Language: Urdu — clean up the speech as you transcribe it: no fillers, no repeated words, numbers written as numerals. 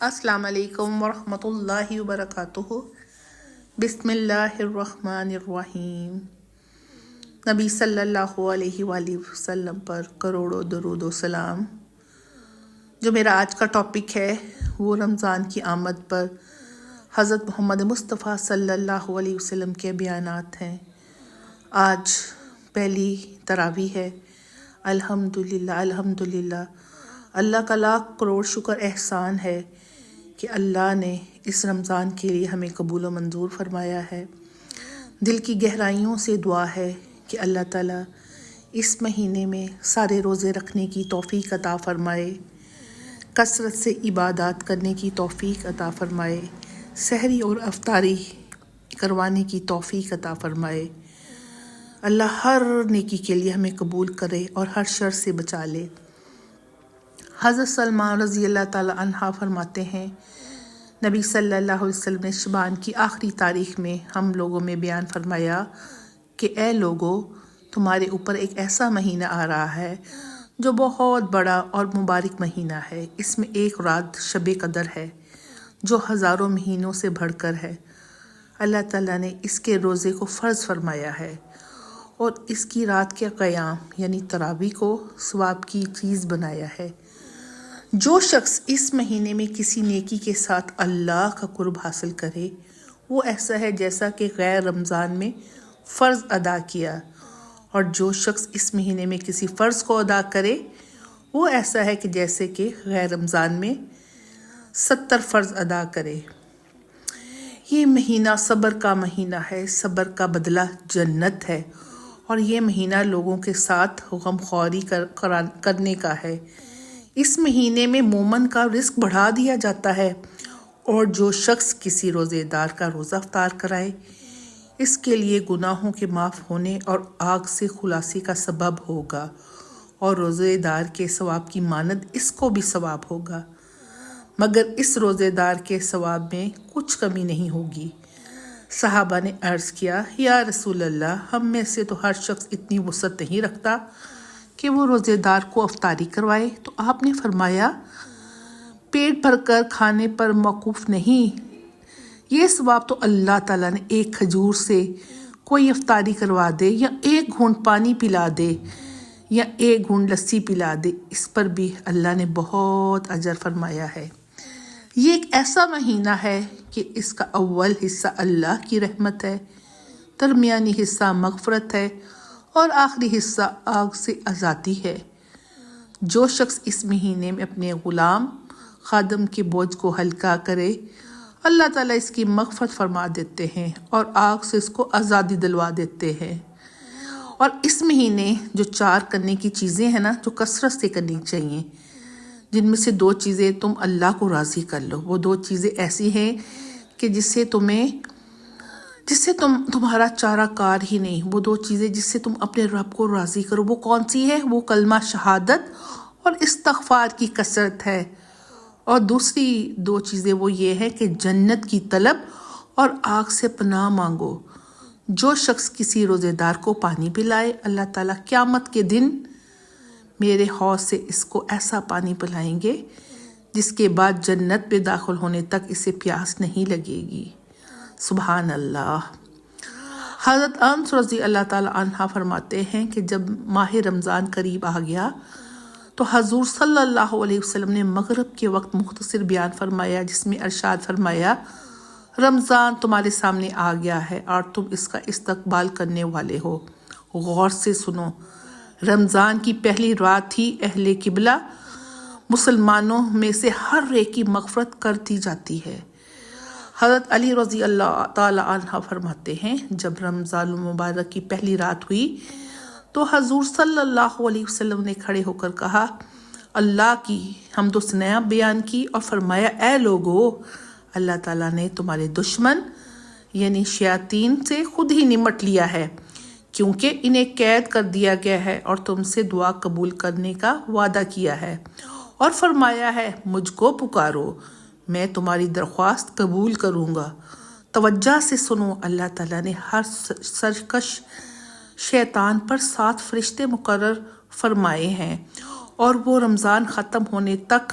السلام علیکم ورحمۃ اللہ وبرکاتہ۔ بسم اللہ الرحمن الرحیم۔ نبی صلی اللہ علیہ وآلہ وسلم پر کروڑوں درود و سلام۔ جو میرا آج کا ٹاپک ہے وہ رمضان کی آمد پر حضرت محمد مصطفیٰ صلی اللہ علیہ وسلم کے بیانات ہیں۔ آج پہلی تراویح ہے۔ الحمدللہ اللہ کا لاکھ کروڑ شکر احسان ہے کہ اللہ نے اس رمضان کے لیے ہمیں قبول و منظور فرمایا ہے۔ دل کی گہرائیوں سے دعا ہے کہ اللہ تعالیٰ اس مہینے میں سارے روزے رکھنے کی توفیق عطا فرمائے، کثرت سے عبادات کرنے کی توفیق عطا فرمائے، سحری اور افطاری کروانے کی توفیق عطا فرمائے۔ اللہ ہر نیکی کے لیے ہمیں قبول کرے اور ہر شر سے بچا لے۔ حضرت سلمہ رضی اللہ تعالی عنہ فرماتے ہیں، نبی صلی اللہ علیہ وسلم نے شعبان کی آخری تاریخ میں ہم لوگوں میں بیان فرمایا کہ اے لوگو، تمہارے اوپر ایک ایسا مہینہ آ رہا ہے جو بہت بڑا اور مبارک مہینہ ہے۔ اس میں ایک رات شب قدر ہے جو ہزاروں مہینوں سے بڑھ کر ہے۔ اللہ تعالیٰ نے اس کے روزے کو فرض فرمایا ہے اور اس کی رات کے قیام یعنی تراویح کو ثواب کی چیز بنایا ہے۔ جو شخص اس مہینے میں کسی نیکی کے ساتھ اللہ کا قرب حاصل کرے وہ ایسا ہے جیسا کہ غیر رمضان میں فرض ادا کیا، اور جو شخص اس مہینے میں کسی فرض کو ادا کرے وہ ایسا ہے کہ جیسے کہ غیر رمضان میں 70 فرض ادا کرے۔ یہ مہینہ صبر کا مہینہ ہے، صبر کا بدلہ جنت ہے، اور یہ مہینہ لوگوں کے ساتھ غمخواری کرنے کا ہے۔ اس مہینے میں مومن کا رزق بڑھا دیا جاتا ہے، اور جو شخص کسی روزے دار کا روزہ افطار کرائے اس کے لیے گناہوں کے معاف ہونے اور آگ سے خلاصی کا سبب ہوگا، اور روزے دار کے ثواب کی مانند اس کو بھی ثواب ہوگا، مگر اس روزے دار کے ثواب میں کچھ کمی نہیں ہوگی۔ صحابہ نے عرض کیا، یا رسول اللہ، ہم میں سے تو ہر شخص اتنی وسعت نہیں رکھتا کہ وہ روزے دار کو افطاری کروائے، تو آپ نے فرمایا، پیٹ بھر کر کھانے پر موقوف نہیں، یہ ثواب تو اللہ تعالیٰ نے ایک کھجور سے کوئی افطاری کروا دے، یا ایک گھونٹ پانی پلا دے، یا ایک گھونٹ لسی پلا دے، اس پر بھی اللہ نے بہت اجر فرمایا ہے۔ یہ ایک ایسا مہینہ ہے کہ اس کا اول حصہ اللہ کی رحمت ہے، درمیانی حصہ مغفرت ہے، اور آخری حصہ آگ سے آزادی ہے۔ جو شخص اس مہینے میں اپنے غلام خادم کے بوجھ کو ہلکا کرے اللہ تعالیٰ اس کی مغفرت فرما دیتے ہیں اور آگ سے اس کو آزادی دلوا دیتے ہیں۔ اور اس مہینے جو 4 کرنے کی چیزیں ہیں نا، جو کثرت سے کرنی چاہیے، جن میں سے 2 چیزیں تم اللہ کو راضی کر لو۔ وہ 2 چیزیں ایسی ہیں کہ جس سے تمہارا چارہ کار ہی نہیں، وہ 2 چیزیں جس سے تم اپنے رب کو راضی کرو۔ وہ کون سی ہے؟ وہ کلمہ شہادت اور استغفار کی کثرت ہے۔ اور دوسری 2 چیزیں وہ یہ ہے کہ جنت کی طلب اور آگ سے پناہ مانگو۔ جو شخص کسی روزے دار کو پانی پلائے، اللہ تعالیٰ قیامت کے دن میرے حوض سے اس کو ایسا پانی پلائیں گے جس کے بعد جنت میں داخل ہونے تک اسے پیاس نہیں لگے گی۔ سبحان اللہ۔ حضرت انس رضی اللہ تعالی عنہ فرماتے ہیں کہ جب ماہ رمضان قریب آ گیا تو حضور صلی اللہ علیہ وسلم نے مغرب کے وقت مختصر بیان فرمایا، جس میں ارشاد فرمایا، رمضان تمہارے سامنے آ گیا ہے اور تم اس کا استقبال کرنے والے ہو۔ غور سے سنو، رمضان کی پہلی رات ہی اہل قبلہ مسلمانوں میں سے ہر ایک کی مغفرت کر دی جاتی ہے۔ حضرت علی رضی اللہ تعالی عنہ فرماتے ہیں، جب رمضان المبارک کی پہلی رات ہوئی تو حضور صلی اللہ علیہ وسلم نے کھڑے ہو کر کہا، اللہ کی حمد و ثنا بیان کی اور فرمایا، اے لوگو، اللہ تعالیٰ نے تمہارے دشمن یعنی شیاطین سے خود ہی نمٹ لیا ہے، کیونکہ انہیں قید کر دیا گیا ہے، اور تم سے دعا قبول کرنے کا وعدہ کیا ہے، اور فرمایا ہے، مجھ کو پکارو، میں تمہاری درخواست قبول کروں گا۔ توجہ سے سنو، اللہ تعالیٰ نے ہر سرکش شیطان پر 7 فرشتے مقرر فرمائے ہیں، اور وہ رمضان ختم ہونے تک